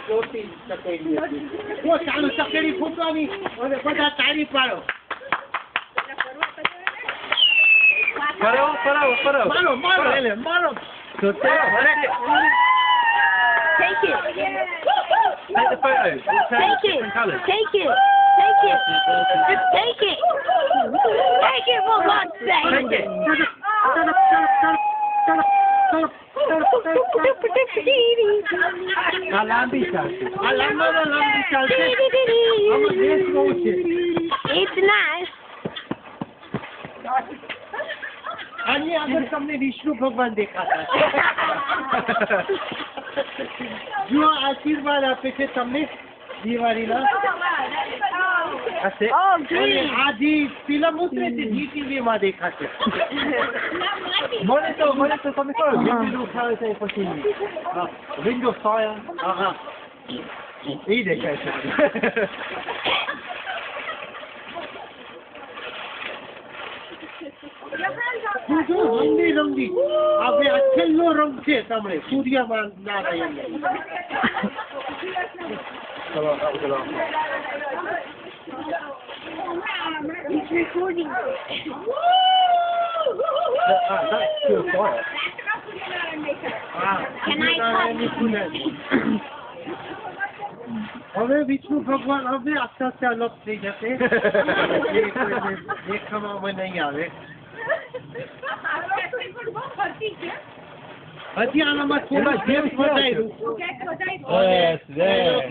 ચોથી ચકેડી હતી. તો ચાલો ચકેડી ફૂટવાની અને બધા તાળી પાડો. મારો એટલે મારો. So take it. Take the photo. Take it. Colours. Take it. Take it. Just take it. Take it for God's sake. Take it. આ લાંબી ચાલશે. આ લાંબી ચાલશે. આમાં દેશ બહુ છે. It's nice. આની આગળ તમને વિષ્ણુ ભગવાન દેખાતા. જો આશીર્વાદ આપે છે તમને દિવાળીના. That's it. Oh, અને green. આ જે ફિલ્મ ઉતરે છે GTV માં દેખાશે. Monitor on the phone. Window fire say પછી. Window fire. હા ઈ દેખાય છે. રંગી આપણે આ છેલ્લો રંગ છે તમને સૂર્યમાં Narayan. It's recording. That's pure fire. Can I touch? હવે વિષ્ણુ ભગવાન હવે આસ્તે અલગ થઈ જશે. દેખાવામાં નહીં આવે. હજી આનામાં થોડા જેમ વધાર્યું. Yes, there.